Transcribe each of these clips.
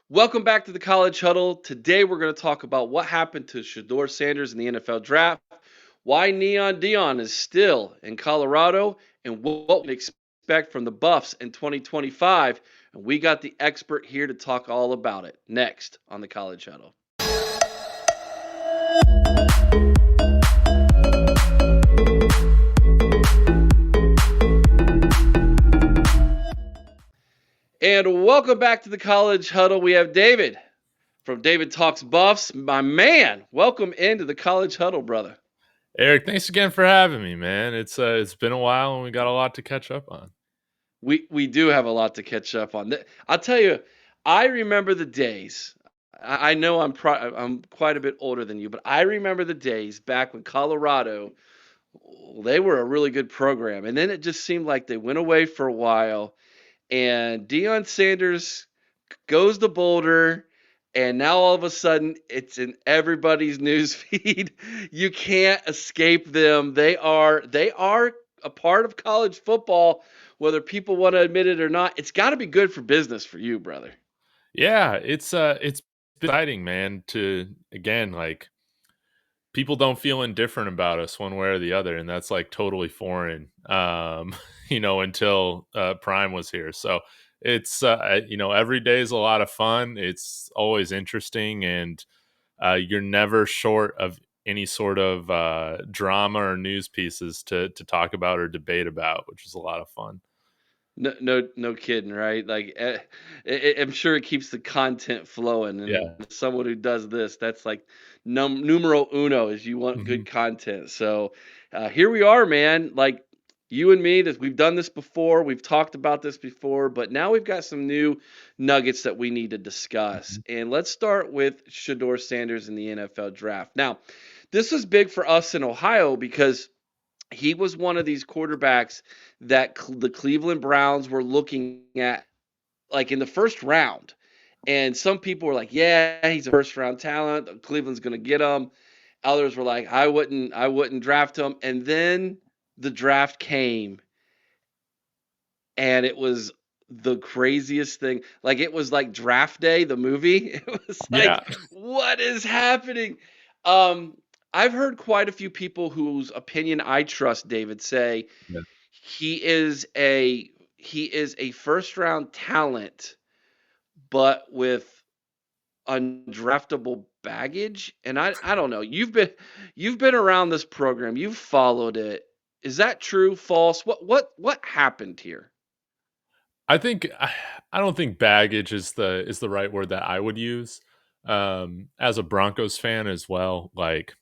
Welcome back to the College Huddle. Today we're going to talk about what happened to Shedeur Sanders in the NFL draft, why Neon Dion is still in Colorado, and what we expect from the Buffs in 2025. And we got the expert here to talk all about it next on the College Huddle. And welcome back to the College Huddle. We have David from David Talks Buffs. My man, welcome into the College Huddle, brother. Eric, thanks again for having me, man. It's been a while and we got a lot to catch up on. We do have a lot to catch up on. I'll tell you, I remember the days. I know I'm quite a bit older than you, but I remember the days back when Colorado, they were a really good program, and then it just seemed like they went away for a while. And Deion Sanders goes to Boulder, and now all of a sudden it's in everybody's news feed. You can't escape them. They are a part of college football, whether people want to admit it or not. It's got to be good for business for you, brother. Yeah, it's exciting, man, to again people don't feel indifferent about us one way or the other, and that's like totally foreign. Until Prime was here. So it's every day is a lot of fun. It's always interesting, and you're never short of any sort of drama or news pieces to talk about or debate about, which is a lot of fun. No, no, no kidding, right? Like, I'm sure it keeps the content flowing. And Yeah. someone who does this, that's like numero uno is you want Mhm. good content. So here we are, man. Like you and me, we've done this before. We've talked about this before, but now we've got some new nuggets that we need to discuss. Mhm. And let's start with Shedeur Sanders in the NFL draft. Now, this was big for us in Ohio because he was one of these quarterbacks that the Cleveland Browns were looking at like in the first round. And some people were like, "Yeah, he's a first round talent. Cleveland's going to get him." Others were like, "I wouldn't draft him." And then the draft came, and it was the craziest thing. Like it was like Draft Day, the movie. It was Yeah. like, what is happening? Um, I've heard quite a few people whose opinion I trust, David, say Yeah. he is a first round talent, but with undraftable baggage. And I don't know. You've been around this program. You've followed it. Is that true? False? What happened here? I think I don't think baggage is the right word that I would use. As a Broncos fan as well, like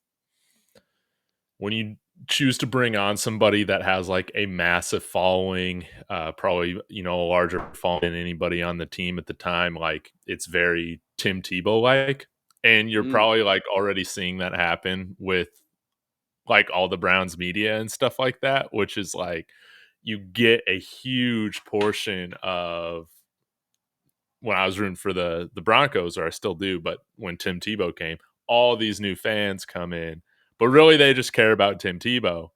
when you choose to bring on somebody that has like a massive following, probably a larger following than anybody on the team at the time, like it's very Tim Tebow like, and you're Mm. probably like already seeing that happen with like all the Browns media and stuff like that, which is like you get a huge portion of when I was rooting for the Broncos, or I still do, but when Tim Tebow came, all these new fans come in, but really they just care about Tim Tebow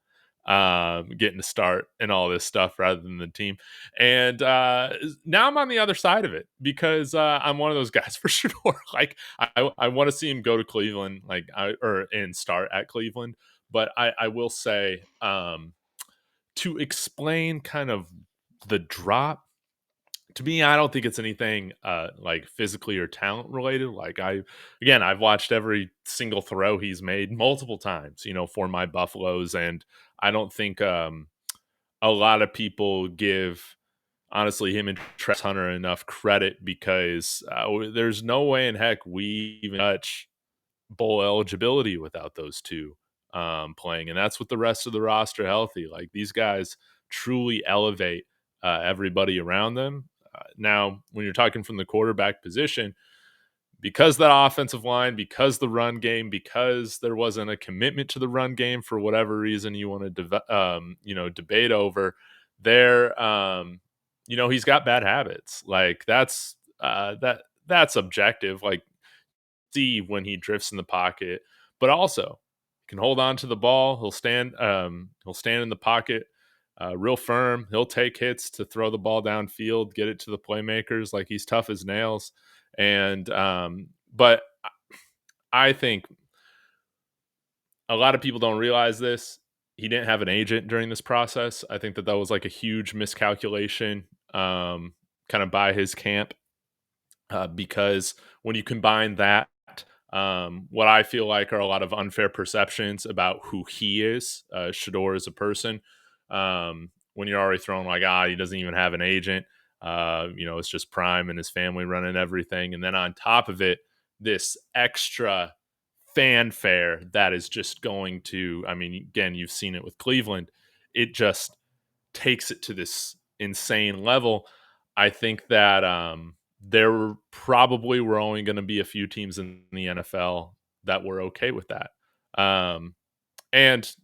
getting to start and all this stuff rather than the team. And now I'm on the other side of it because I'm one of those guys for sure. Like I want to see him go to Cleveland, and start at Cleveland. But I will say to explain kind of the drop to me, I don't think it's anything like physically or talent related. Like I've watched every single throw he's made multiple times, for my Buffaloes, and I don't think a lot of people give honestly him and Tress Hunter enough credit because there's no way in heck we even touch bowl eligibility without those two playing, and that's with the rest of the roster healthy. Like these guys truly elevate everybody around them. Now, when you're talking from the quarterback position, because that offensive line, because the run game, because there wasn't a commitment to the run game for whatever reason you want to debate over, there, he's got bad habits. Like that's objective. Like see when he drifts in the pocket, but also can hold on to the ball. He'll stand in the pocket real firm. He'll take hits to throw the ball downfield, get it to the playmakers. Like he's tough as nails. And but I think a lot of people don't realize this. He didn't have an agent during this process. I think that that was like a huge miscalculation, kind of by his camp, because when you combine that, what I feel like are a lot of unfair perceptions about who he is, Shedeur as a person. When you're already throwing like, he doesn't even have an agent. It's just Prime and his family running everything, and then on top of it, this extra fanfare that is just going to. I mean, again, you've seen it with Cleveland. It just takes it to this insane level. I think that there probably were only going to be a few teams in the NFL that were okay with that. And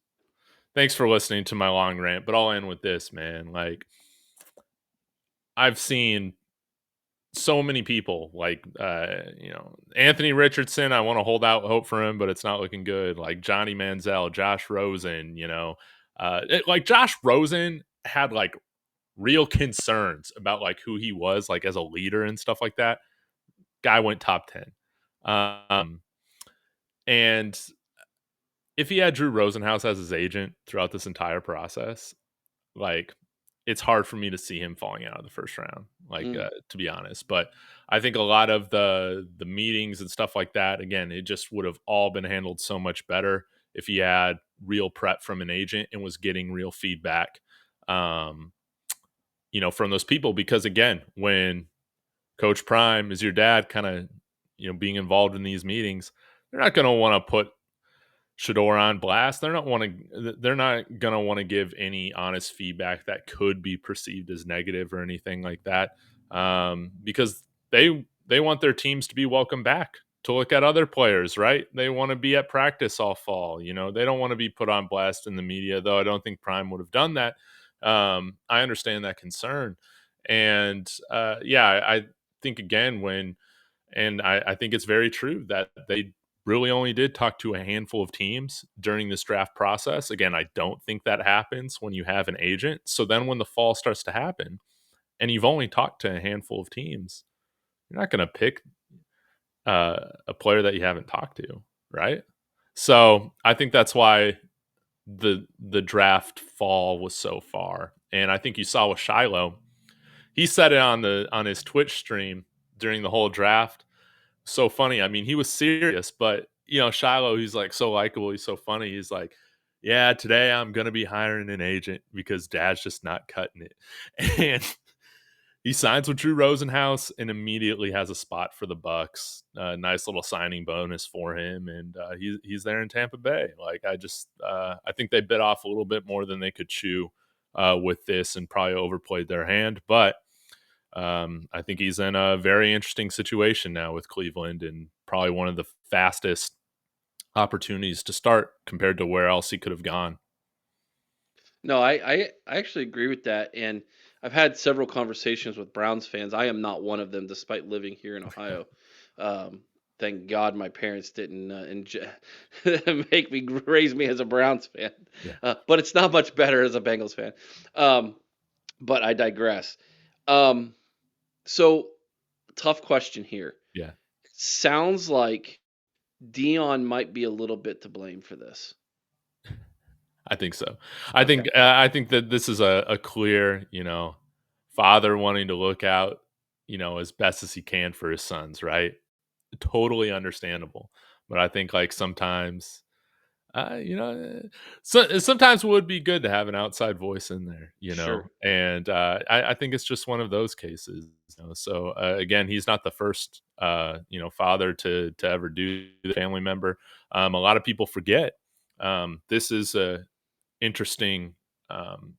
thanks for listening to my long rant, but I'll end with this, man. Like, I've seen so many people like Anthony Richardson. I want to hold out hope for him, but it's not looking good. Like Johnny Manziel, Josh Rosen. Like Josh Rosen had like real concerns about like who he was like as a leader and stuff like that. Guy went top 10. And if he had Drew Rosenhaus as his agent throughout this entire process, like it's hard for me to see him falling out of the first round, like Mm. to be honest. But I think a lot of the meetings and stuff like that, again, it just would have all been handled so much better if he had real prep from an agent and was getting real feedback. Um, from those people, because again, when Coach Prime is your dad, kind of, being involved in these meetings, they're not going to want to put Shedeur on blast. They're not going to want to give any honest feedback that could be perceived as negative or anything like that. Because they want their teams to be welcome back to look at other players, right? They want to be at practice all fall. They don't want to be put on blast in the media, though I don't think Prime would have done that. I understand that concern. And I think again, I think it's very true that they really only did talk to a handful of teams during this draft process. Again, I don't think that happens when you have an agent. So then when the fall starts to happen and you've only talked to a handful of teams, you're not going to pick a player that you haven't talked to, right? So I think that's why the draft fall was so far. And I think you saw with Shiloh, he said it on his Twitch stream during the whole draft. So funny. I mean, he was serious, but Shiloh, he's like so likable. He's so funny. He's like, yeah, today I'm gonna be hiring an agent because Dad's just not cutting it, and he signs with Drew Rosenhaus and immediately has a spot for the Bucks. Nice little signing bonus for him, and he's there in Tampa Bay. Like I think they bit off a little bit more than they could chew with this, and probably overplayed their hand, but. I think he's in a very interesting situation now with Cleveland, and probably one of the fastest opportunities to start compared to where else he could have gone. No, I actually agree with that, and I've had several conversations with Browns fans. I am not one of them, despite living here in Ohio. Um, thank God my parents didn't make me raise me as a Browns fan. Yeah. But it's not much better as a Bengals fan. Um, but I digress. Um, so tough question here. Yeah. Sounds like Dion might be a little bit to blame for this. I think so. Okay. I think that this is a clear, father wanting to look out, as best as he can for his sons, right? Totally understandable. But I think like sometimes so sometimes it would be good to have an outside voice in there, Sure. and I think it's just one of those cases. So again, he's not the first, father to ever do the family member. A lot of people forget. This is a interesting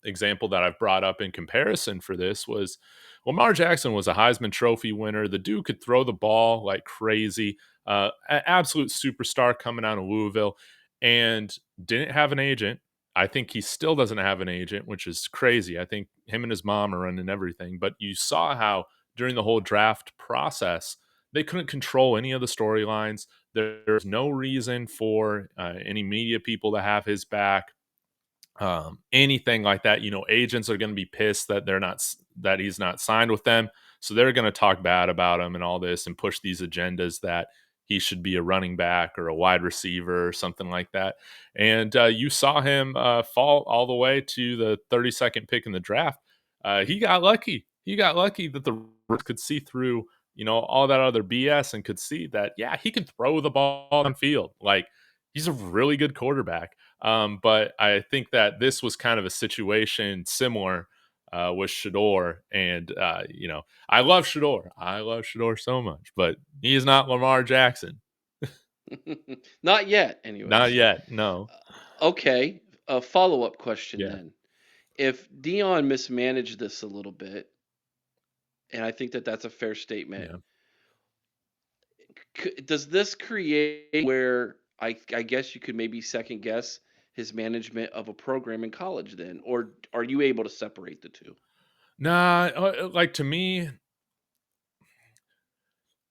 example that I've brought up in comparison for this was Lamar Jackson was a Heisman Trophy winner. The dude could throw the ball like crazy, absolute superstar coming out of Louisville, and didn't have an agent. I think he still doesn't have an agent, which is crazy. I think him and his mom are running everything. But you saw how during the whole draft process, they couldn't control any of the storylines. There's no reason for any media people to have his back, anything like that. Agents are going to be pissed that that he's not signed with them. So they're going to talk bad about him and all this and push these agendas that he should be a running back or a wide receiver or something like that. And you saw him fall all the way to the 32nd pick in the draft. He got lucky. He got lucky that the Rams could see through, all that other BS and could see that, yeah, he can throw the ball downfield. Like, he's a really good quarterback. But I think that this was kind of a situation similar with Shedeur. And, I love Shedeur. I love Shedeur so much, but he is not Lamar Jackson. Not yet, Not anyways. yet. No. Okay, a follow-up question Yeah. then. If Dion mismanaged this a little bit, and I think that that's a fair statement, Yeah. does this create where I guess you could maybe second guess his management of a program in college then, or are you able to separate the two? Nah, like to me,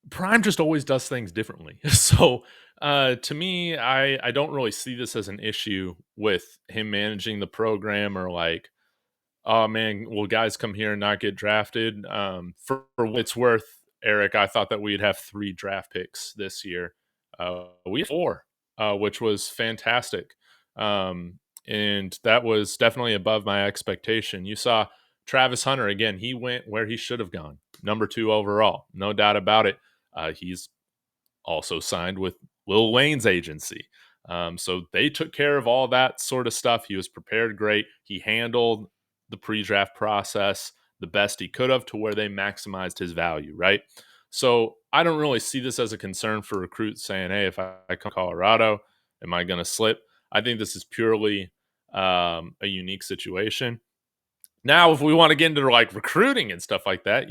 Prime just always does things differently. So, to me, I don't really see this as an issue with him managing the program or like, oh man, will guys come here and not get drafted? For what it's worth, Eric, I thought that we'd have 3 draft picks this year. We have 4, which was fantastic. And that was definitely above my expectation. You saw Travis Hunter again, he went where he should have gone, number 2 overall, no doubt about it. He's also signed with Lil Wayne's agency. So they took care of all that sort of stuff. He was prepared great. He handled the pre draft process the best he could have to where they maximized his value, right? So I don't really see this as a concern for recruits saying, hey, if I come to Colorado, am I going to slip? I think this is purely a unique situation. Now, if we want to get into like recruiting and stuff like that,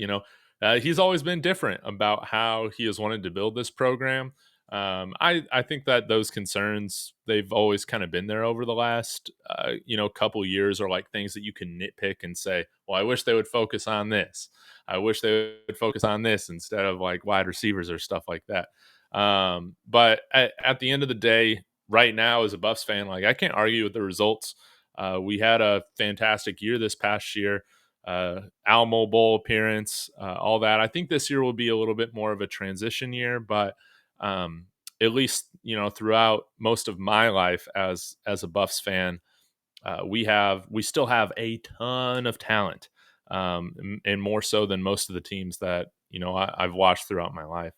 he's always been different about how he has wanted to build this program. I think that those concerns they've always kind of been there over the last couple years, or like things that you can nitpick and say, well, I wish they would focus on this. I wish they would focus on this instead of like wide receivers or stuff like that. But at the end of the day, right now as a Buffs fan, like I can't argue with the results. We had a fantastic year this past year. Alamo Bowl appearance, all that. I think this year will be a little bit more of a transition year, but at least throughout most of my life as a Buffs fan, we still have a ton of talent, and more so than most of the teams that I've watched throughout my life.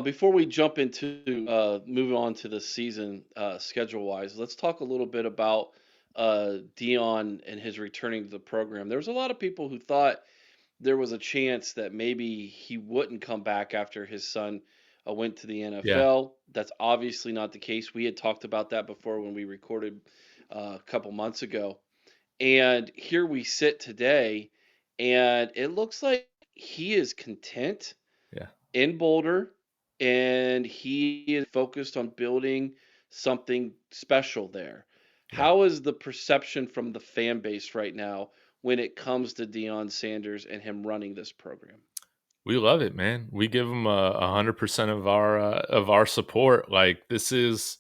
Before we jump into moving on to the season schedule wise, let's talk a little bit about Dion and his returning to the program. There was a lot of people who thought there was a chance that maybe he wouldn't come back after his son went to the Yeah, NFL. That's obviously not the case. We had talked about that before when we recorded a couple months ago. And here we sit today, and it looks like he is content yeah, in Boulder, and he is focused on building something special there. yeah. How is the perception from the fan base right now when it comes to Deion Sanders and him running this program? We love it, man. We give him 100% of our support. Like this is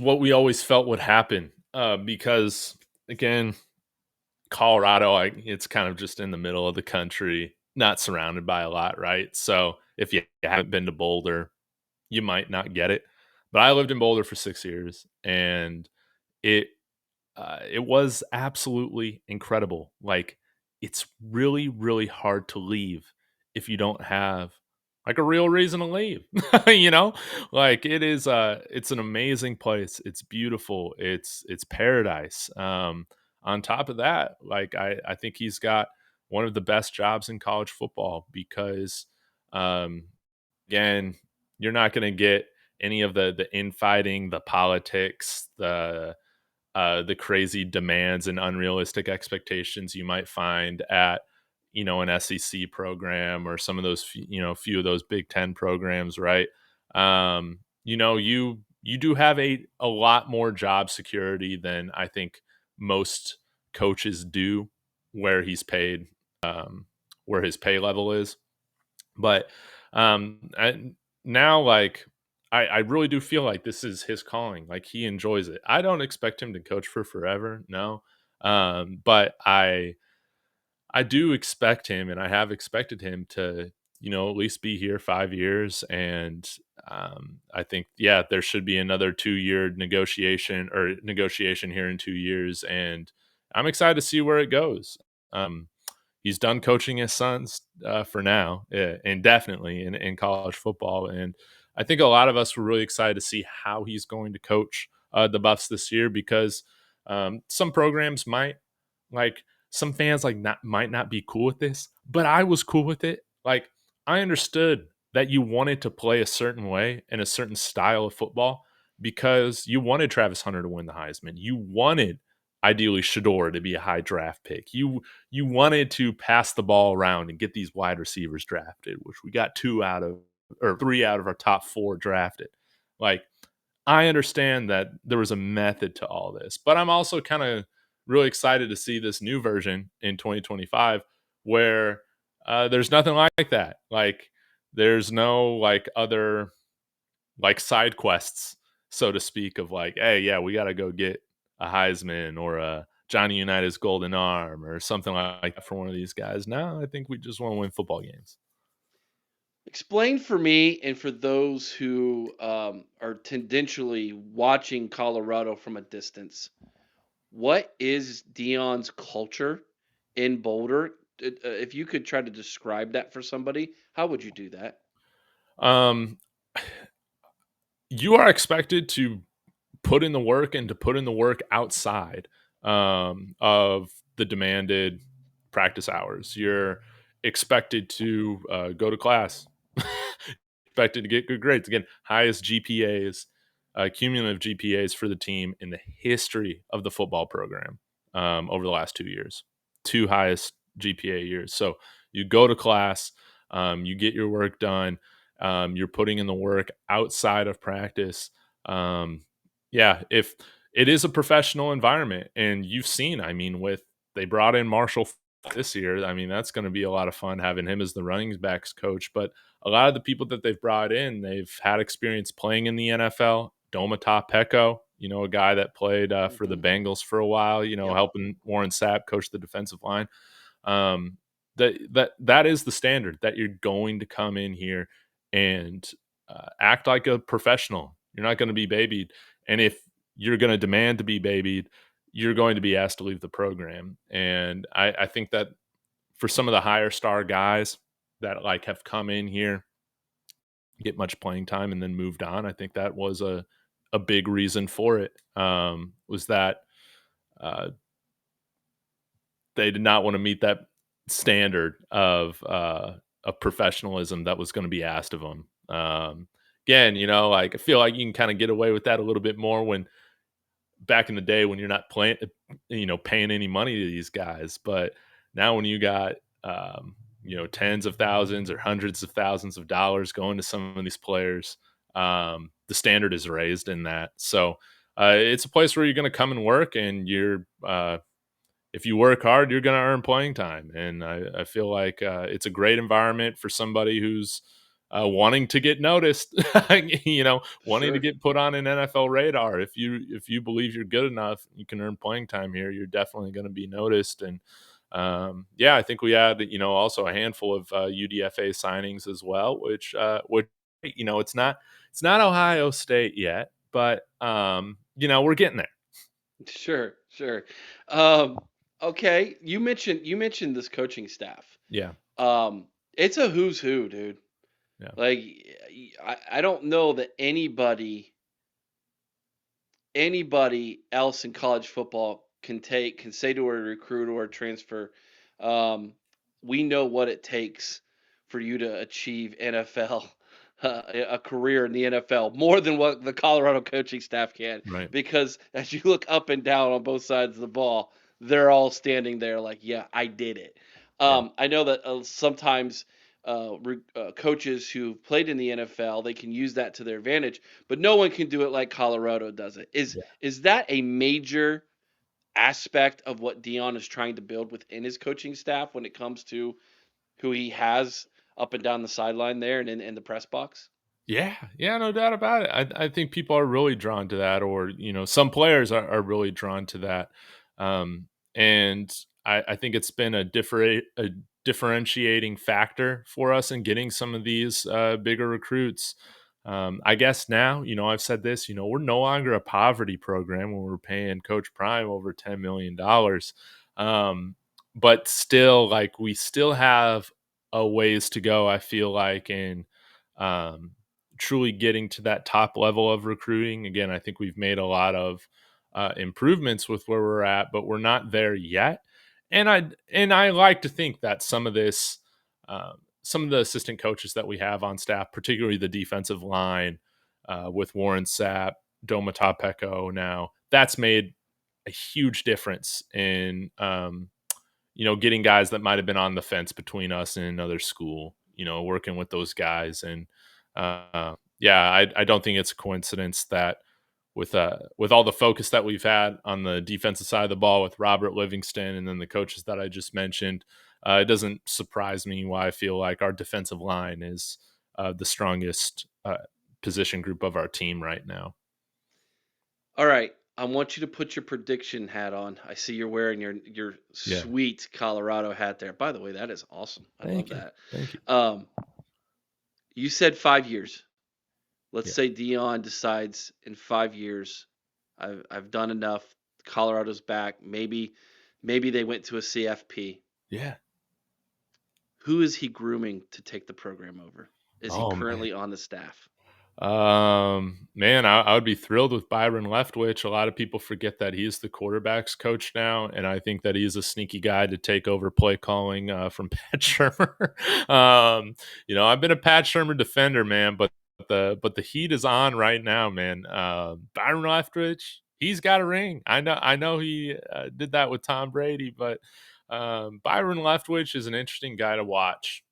what we always felt would happen. Because again, Colorado, it's kind of just in the middle of the country, not surrounded by a lot, right? So if you haven't been to Boulder, you might not get it. But I lived in Boulder for 6 years, and it it was absolutely incredible. Like, it's really, really hard to leave if you don't have like a real reason to leave. you know, like it's an amazing place. It's beautiful. It's paradise. On top of that, like I think he's got one of the best jobs in college football because, um, again, you're not going to get any of the infighting, the politics, the crazy demands and unrealistic expectations you might find at an SEC program or some of those few of those Big Ten programs, right? You do have a lot more job security than I think most coaches do where he's paid, where his pay level is. But now, like, I really do feel like this is his calling. Like, he enjoys it. I don't expect him to coach for forever, no. But I do expect him, and I have expected him to, at least be here 5 years. And I think, yeah, there should be another 2 year negotiation here in 2 years. And I'm excited to see where it goes. Um, he's done coaching his sons for now, indefinitely in college football. And I think a lot of us were really excited to see how he's going to coach the Buffs this year, because some programs might, like, some fans like not might not be cool with this, but I was cool with it. Like, I understood that you wanted to play a certain way and a certain style of football because you wanted Travis Hunter to win the Heisman. You wanted ideally Shedeur to be a high draft pick. You wanted to pass the ball around and get these wide receivers drafted, which we got 3 out of our top 4 drafted. Like, I understand that there was a method to all this, but I'm also kind of really excited to see this new version in 2025 where there's nothing like that. Like, there's no like other like side quests, so to speak, of like, hey, yeah, we got to go get a Heisman or a Johnny Unitas Golden Arm or something like that for one of these guys. No, I think we just want to win football games. Explain for me and for those who are tendentially watching Colorado from a distance, what is Dion's culture in Boulder? If you could try to describe that for somebody, how would you do that? Um, you are expected to put in the work and to put in the work outside of the demanded practice hours. You're expected to go to class, expected to get good grades. Again, highest GPAs, cumulative GPAs for the team in the history of the football program over the last 2 years. Two highest GPA years. So you go to class, you get your work done, you're putting in the work outside of practice. Um, yeah, if it is a professional environment, and you've seen, I mean, with they brought in Marshall this year. I mean, that's going to be a lot of fun having him as the running backs coach. But a lot of the people that they've brought in, they've had experience playing in the NFL. Domata Peko, a guy that played for the Hmm. Bengals for a while, Yep. helping Warren Sapp coach the defensive line. Um, that is the standard, that you're going to come in here and act like a professional. You're not going to be babied, and if you're going to demand to be babied, you're going to be asked to leave the program. And I think that for some of the higher star guys that like have come in here, get much playing time, and then moved on, I think that was a big reason for it. Was that uh, they did not want to meet that standard of professionalism that was going to be asked of them. Again, like, I feel like you can kind of get away with that a little bit more when back in the day when you're not playing, paying any money to these guys. But now when you got, tens of thousands or hundreds of thousands of dollars going to some of these players, the standard is raised in that. So it's a place where you're going to come and work, and if you work hard, you're going to earn playing time. And I feel like it's a great environment for somebody who's wanting to get noticed, wanting to Sure. get put on an NFL radar. If you believe you're good enough, you can earn playing time here. You're definitely going to be noticed. And yeah, I think we had also a handful of UDFA signings as well, which it's not Ohio State yet, but we're getting there. Sure, sure. Um, okay, you mentioned this coaching staff. Yeah, It's a who's who, dude. yeah, Like, I don't know that anybody else in college football can say to a recruit or a transfer, um, we know what it takes for you to achieve NFL, a career in the NFL, more than what the Colorado coaching staff can. right. Because as you look up and down on both sides of the ball, they're all standing there like, yeah, I did it. Yeah, I know that sometimes coaches who played in the NFL, they can use that to their advantage, but no one can do it like Colorado does it. Is yeah. is that a major aspect of what Dion is trying to build within his coaching staff when it comes to who he has up and down the sideline there and in the press box? Yeah, yeah, no doubt about it. I think people are really drawn to that, or some players are really drawn to that. And I think it's been a differentiating factor for us in getting some of these bigger recruits. I guess now, I've said this, we're no longer a poverty program when we're paying Coach Prime over $10 million. But still, like, we still have a ways to go, I feel like, in um, truly getting to that top level of recruiting. Again, I think we've made a lot of improvements with where we're at, but we're not there yet. And I like to think that some of the assistant coaches that we have on staff, particularly the defensive line, with Warren Sapp, Doma Peko now, that's made a huge difference in getting guys that might have been on the fence between us and another school, working with those guys. And yeah, I don't think it's a coincidence that with all the focus that we've had on the defensive side of the ball with Robert Livingston and then the coaches that I just mentioned, it doesn't surprise me why I feel like our defensive line is the strongest position group of our team right now. All right. I want you to put your prediction hat on. I see you're wearing your Yeah. sweet Colorado hat there. By the way, that is awesome. I love Thank you. that. Thank you. Um, you said 5 years. Let's Yeah. say Dion decides in 5 years, I've done enough. Colorado's back. Maybe they went to a CFP. Yeah. Who is he grooming to take the program over? Is he Oh man. currently on the staff? Man, I would be thrilled with Byron Leftwich. A lot of people forget that he's the quarterbacks coach now, and I think that he's a sneaky guy to take over play calling from Pat Shermer. I've been a Pat Shermer defender, man, but the heat is on right now, man. Byron Leftwich, he's got a ring. I know he did that with Tom Brady, but Byron Leftwich is an interesting guy to watch.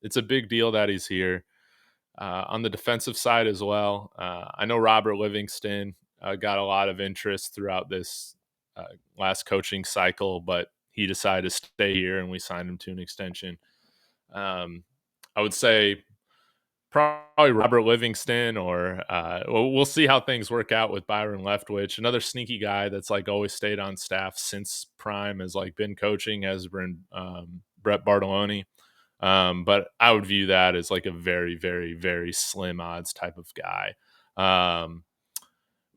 It's a big deal that he's here on the defensive side as well. I know Robert Livingston got a lot of interest throughout this uh, last coaching cycle, but he decided to stay here and we signed him to an extension. Um, I would say probably Robert Livingston, or we'll see how things work out with Byron Leftwich. Another sneaky guy that's like always stayed on staff since Prime has like been coaching has been Brett Bartoloni. But I would view that as like a very, very, very slim odds type of guy. Um,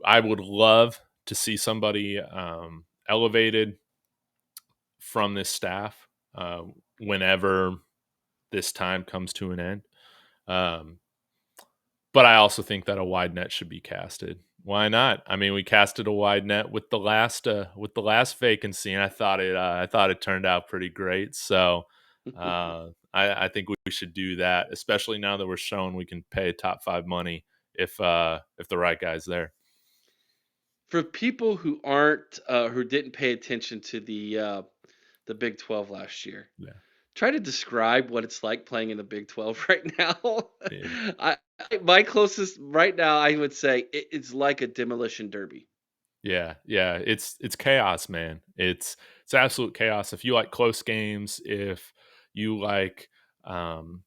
I would love to see somebody elevated from this staff uh, whenever this time comes to an end. Um, but I also think that a wide net should be casted. Why not? I mean, we casted a wide net with the last vacancy, and I thought it turned out pretty great. So I think we should do that, especially now that we're showing we can pay top five money if the right guy's there. For people who didn't pay attention to the Big 12 last year, Yeah, try to describe what it's like playing in the Big 12 right now. yeah, My closest right now, I would say it's like a demolition derby. yeah. It's chaos, man. It's absolute chaos. If you like close games, if you like um,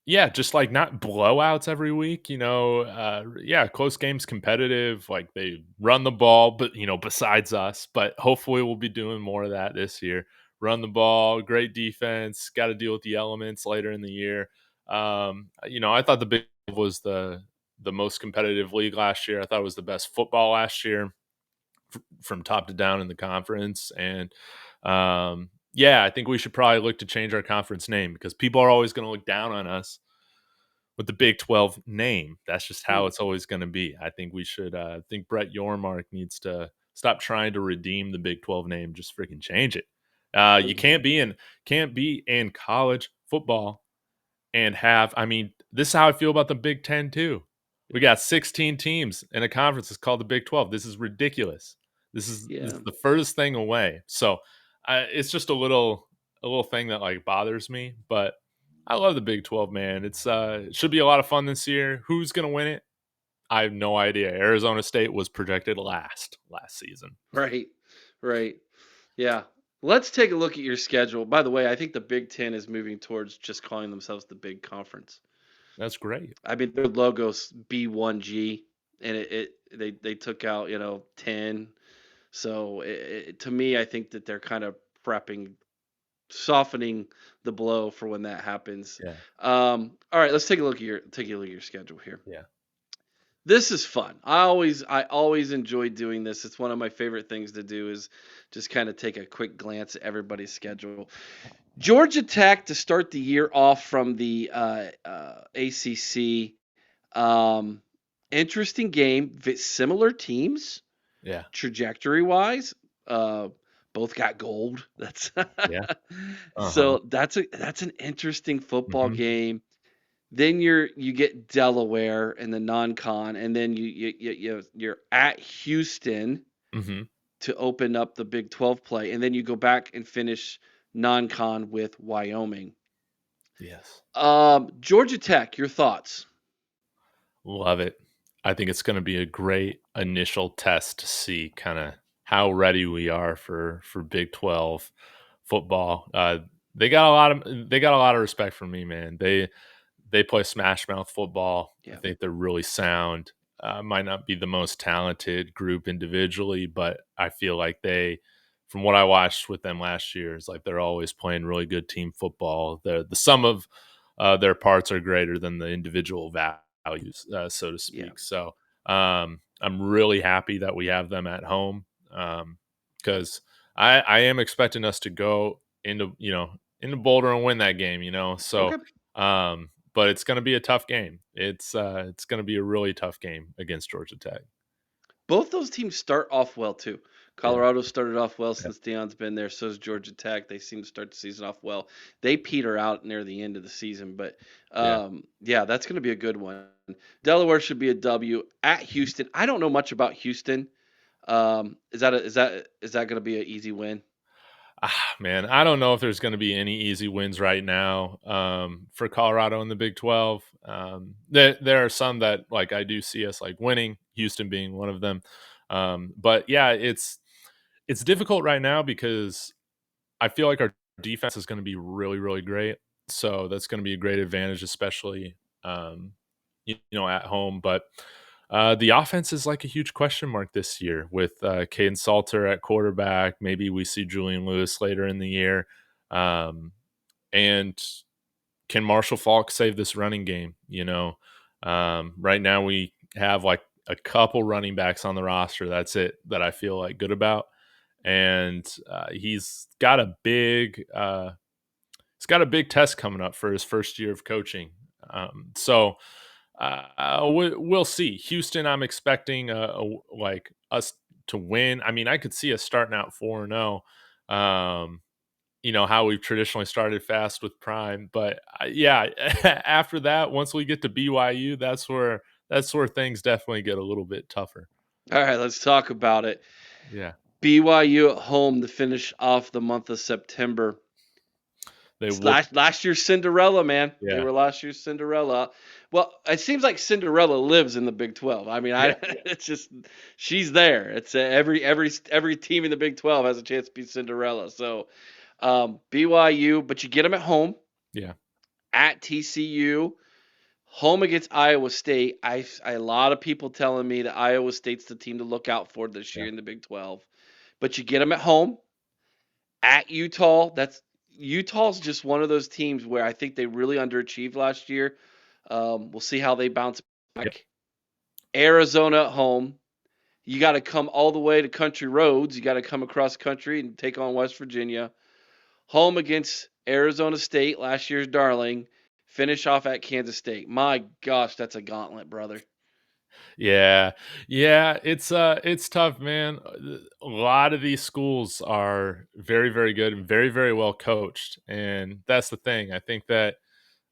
yeah, just like not blowouts every week, yeah, close games, competitive, like they run the ball, but besides us, but hopefully we'll be doing more of that this year. Run the ball, great defense, got to deal with the elements later in the year. I thought the Big 12 was the most competitive league last year. I thought it was the best football last year from top to down in the conference. And yeah, I think we should probably look to change our conference name because people are always going to look down on us with the Big 12 name. That's just how Hmm. it's always going to be. I think we should. I think Brett Yormark needs to stop trying to redeem the Big 12 name. Just freaking change it. You Agreed. can't be in college football and have. I mean, this is how I feel about the Big 10 too. We got 16 teams in a conference that's called the Big 12. This is ridiculous. This Yeah. is the furthest thing away. So it's just a little thing that like bothers me. But I love the Big 12, man. It should be a lot of fun this year. Who's gonna win it? I have no idea. Arizona State was projected last season. Right. Right. Yeah. Let's take a look at your schedule. By the way, I think the Big Ten is moving towards just calling themselves the Big Conference. That's great. I mean, their logo's B1G, and they took out 10. So to me, I think that they're kind of prepping, softening the blow for when that happens. Yeah. All right, let's take a look at your schedule here. Yeah. This is fun. I always enjoy doing this. It's one of my favorite things to do is just kind of take a quick glance at everybody's schedule. Georgia Tech to start the year off from the ACC. Um, Interesting game. Similar teams Yeah. trajectory wise. Uh, Both got gold. That's Yeah. Uh-huh. so that's an interesting football Mhm. game. Then you get Delaware in the non-con, and then you're at Houston Mhm. to open up the Big 12 play, and then you go back and finish non-con with Wyoming. Yes. Georgia Tech, your thoughts? Love it. I think it's gonna be a great initial test to see kinda how ready we are for Big 12 football. They got a lot of respect for me, man. They play smash mouth football. I Yeah, think they're really sound. Might not be the most talented group individually, but I feel like from what I watched with them last year, is like they're always playing really good team football. The sum of their parts are greater than the individual values, so to yeah. speak. So I'm really happy that we have them at home because I am expecting us to go into Boulder and win that game. So Okay. but it's going to be a tough game. It's going to be a really tough game against Georgia Tech. Both those teams start off well too. Yeah, Colorado started off well yeah, since Deion's been there. So is Georgia Tech. They seem to start the season off well. They peter out near the end of the season, but yeah. yeah, that's going to be a good one. Delaware should be a W at Houston. I don't know much about Houston. Is that going to be an easy win? Man, I don't know if there's going to be any easy wins right now for Colorado in the Big 12. There are some that like I do see us like winning, Houston being one of them. But yeah, it's difficult right now because I feel like our defense is going to be really, really great. So that's going to be a great advantage, especially at home. But the offense is like a huge question mark this year with Caden Salter at quarterback. Maybe we see Julian Lewis later in the year. And can Marshall Falk save this running game? Right now we have like a couple running backs on the roster. That's it that I feel like good about. And he's got a big test coming up for his first year of coaching. So we'll see. Houston, I'm expecting like us to win. I mean, I could see us starting out 4-0. How we've traditionally started fast with Prime, but yeah, after that, once we get to BYU, that's where things definitely get a little bit tougher. All right, let's talk about it. Yeah, BYU at home to finish off the month of September. they It's whoop. last year's Cinderella, man. They Yeah, were last year's Cinderella. Well, it seems like Cinderella lives in the Big 12. I mean, yeah, I it's just she's there. It's every team in the Big 12 has a chance to be Cinderella. So BYU, but you get them at home yeah, at TCU, home against Iowa State. A lot of people telling me that Iowa State's the team to look out for this yeah, year in the Big 12. But you get them at home at Utah. That's Utah's just one of those teams where I think they really underachieved last year. We'll see how they bounce yeah, back. Arizona at home. You got to come all the way to country roads. You got to come across country and take on West Virginia. Home against Arizona State, last year's darling. Finish off at Kansas State. My gosh, that's a gauntlet, brother. yeah, yeah. It's tough, man. A lot of these schools are very, very good and very, very well coached, and that's the thing. I think that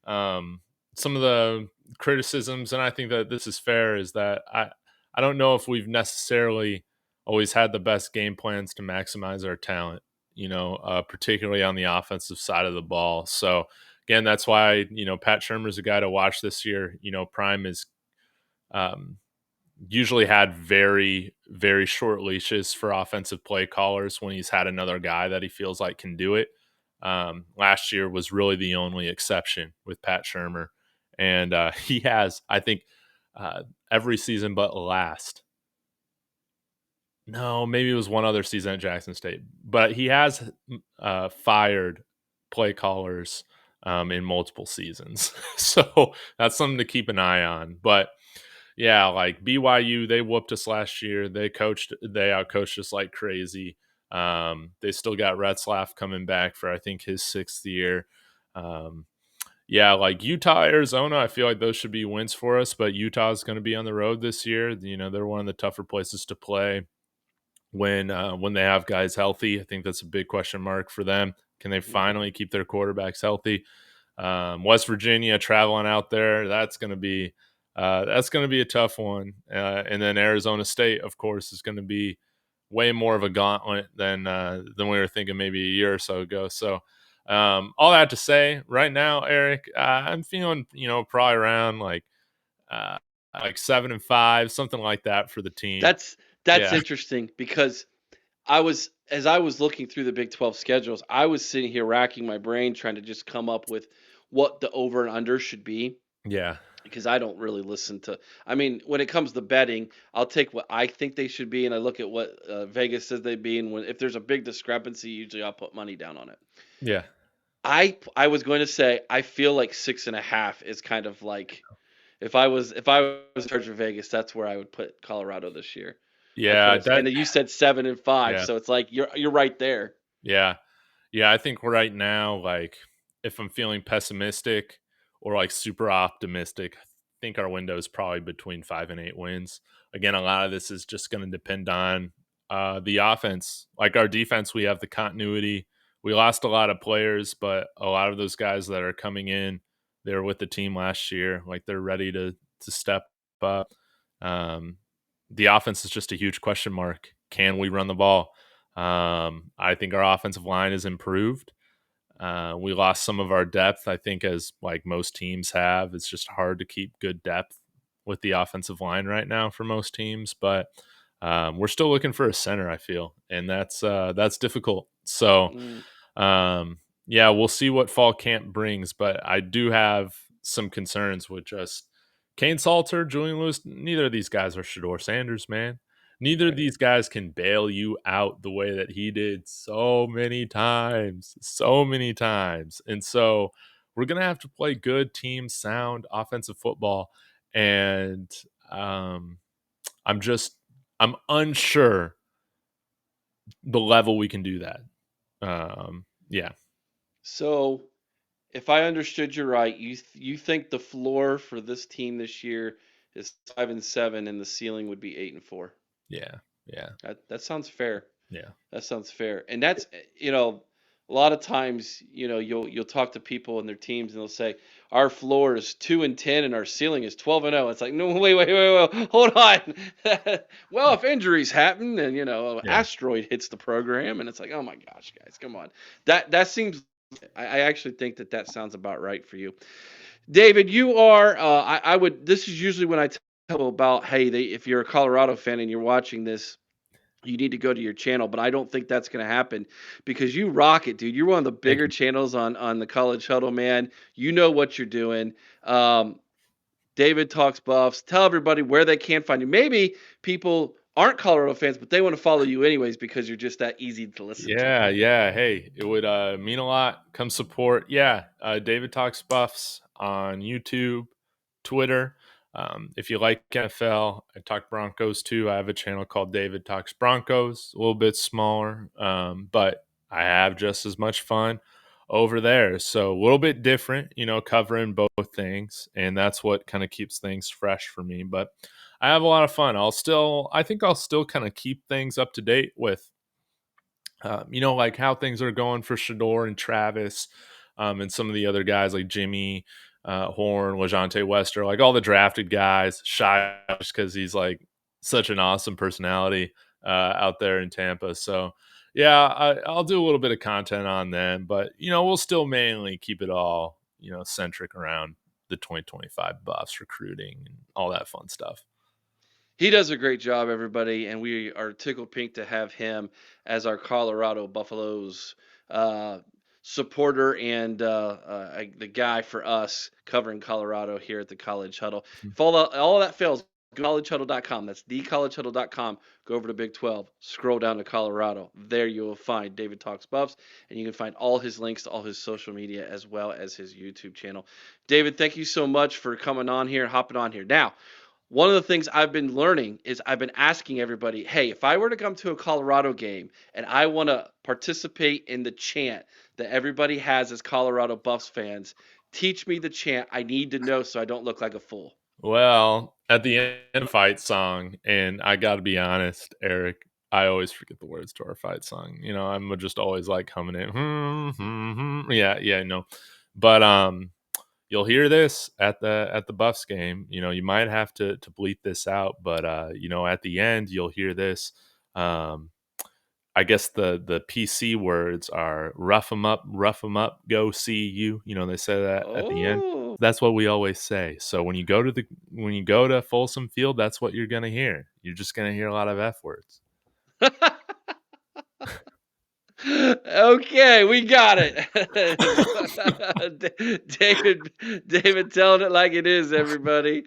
Um, some of the criticisms, and I think that this is fair, is that I don't know if we've necessarily always had the best game plans to maximize our talent. Particularly on the offensive side of the ball. So again, that's why Pat Shermer's a guy to watch this year. Prime is um, usually had very, very short leashes for offensive play callers when he's had another guy that he feels like can do it. Last year was really the only exception with Pat Shermer. And he has, I think, every season but last no, maybe it was one other season at Jackson State, but he has fired play callers in multiple seasons, so that's something to keep an eye on. But yeah, like BYU, they whooped us last year. They outcoached us like crazy. They still got Retzlaff coming back for I think his 6th year. Um, yeah, like Utah, Arizona, I feel like those should be wins for us, but Utah's going to be on the road this year. You know, they're one of the tougher places to play when they have guys healthy. I think that's a big question mark for them. Can they Mhm. finally keep their quarterbacks healthy? West Virginia traveling out there, that's going to be a tough one. And then Arizona State, of course, is going to be way more of a gauntlet than we were thinking maybe a year or so ago. So all that to say, right now, Eric, I'm feeling probably around uh, like 7-5, something like that for the team. That's that's Yeah, interesting because as I was looking through the Big 12 schedules, I was sitting here racking my brain trying to just come up with what the over and under should be yeah, because I don't really listen to. I mean, when it comes to betting, I'll take what I think they should be, and I look at what Vegas says they be, and if there's a big discrepancy, usually I'll put money down on it. yeah. I was going to say I feel like 6.5 is kind of like if I was in charge of Vegas, that's where I would put Colorado this year. I'd put Yeah, us, and then you said 7-5, yeah, so it's like you're right there. yeah. Yeah, I think right now, like, if I'm feeling pessimistic or like super optimistic, I think our window is probably between 5 and 8 wins. Again, a lot of this is just going to depend on the offense. Like our defense, we have the continuity. We lost a lot of players, but a lot of those guys that are coming in, they were with the team last year. Like they're ready to step up. Um, the offense is just a huge question mark. Can we run the ball? I think our offensive line is improved. We lost some of our depth, I think, as like most teams have. It's just hard to keep good depth with the offensive line right now for most teams, but we're still looking for a center, I feel, and that's difficult. So Mm. um, yeah, we'll see what fall camp brings, but I do have some concerns with just Kane Salter, Julian Lewis. Neither of these guys are Shedeur Sanders, man. Neither of Right. these guys can bail you out the way that he did so many times, so many times. And so we're going to have to play good team, sound offensive football. And um, I'm just, I'm unsure the level we can do that. Yeah. So, if I understood you right, you think the floor for this team this year is 5-7, and the ceiling would be 8-4. Yeah. Yeah. That sounds fair. Yeah. That sounds fair. And that's a lot of times you'll talk to people and their teams and they'll say our floor is 2-10 and our ceiling is 12-0. It's like no, wait, hold on. Well, if injuries happen and an Yeah. asteroid hits the program and it's like, oh my gosh, guys, come on. That seems. I actually think that sounds about right for you, David. You are. I would. This is usually when I tell people about, hey, if you're a Colorado fan and you're watching this, you need to go to your channel, but I don't think that's going to happen because you rock it, dude. You're one of the Thank bigger you. channels on the College Huddle, man. You know what you're doing. David Talks Buffs. Tell everybody where they can find you. Maybe people aren't Colorado fans, but they want to follow you anyways because you're just that easy to listen to. Yeah, yeah. Hey, it would mean a lot. Come support. Yeah, David Talks Buffs on YouTube, Twitter. If you like NFL, I talk Broncos too. I have a channel called David Talks Broncos, a little bit smaller, but I have just as much fun over there. So a little bit different, covering both things, and that's what kind of keeps things fresh for me. But I have a lot of fun. I think I'll still kind of keep things up to date with like how things are going for Shedeur and Travis, and some of the other guys like Jimmy Horn, Lejante Wester, like all the drafted guys. Shy just because he's like such an awesome personality out there in Tampa. So yeah, I'll do a little bit of content on them, but we'll still mainly keep it all centric around the 2025 buffs, recruiting, and all that fun stuff. He does a great job, everybody, and we are tickled pink to have him as our Colorado Buffaloes uh, supporter and the guy for us covering Colorado here at the College Huddle. If all that fails, collegehuddle.com. That's thecollegehuddle.com. Go over to Big 12. Scroll down to Colorado. There you will find David Talks Buffs, and you can find all his links to all his social media as well as his YouTube channel. David, thank you so much for coming on here and hopping on here. Now, one of the things I've been learning is I've been asking everybody, hey, if I were to come to a Colorado game and I want to participate in the chant that everybody has as Colorado Buffs fans, teach me the chant. I need to know so I don't look like a fool. Well, at the end of the fight song, and I got to be honest, Eric, I always forget the words to our fight song. You know, I'm just always like humming it. Yeah, yeah, no. But you'll hear this at the Buffs game. You know, you might have to bleep this out, but you know, at the end you'll hear this. Um I guess the PC words are rough 'em up, go see you. You know, they say that at the end. Oh. That's what we always say. So when you go to Folsom Field, that's what you're gonna hear. You're just gonna hear a lot of F words. Okay, we got it. David telling it like it is, everybody.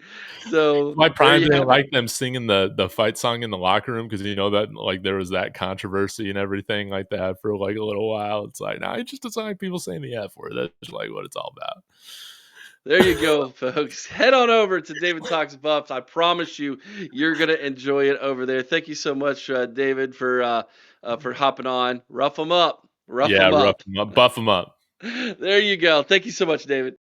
So My there prime you didn't have it. like them singing the fight song in the locker room because you know that like there was that controversy and everything like that for like a little while. It's like, nah, it just doesn't like people saying the F word. That's like what it's all about. There you go, folks. Head on over to David Talks Buffs. I promise you, you're gonna enjoy it over there. Thank you so much, David, for hopping on. Rough them up. Rough Yeah, them rough up. 'em up, buff them up. There you go. Thank you so much, David.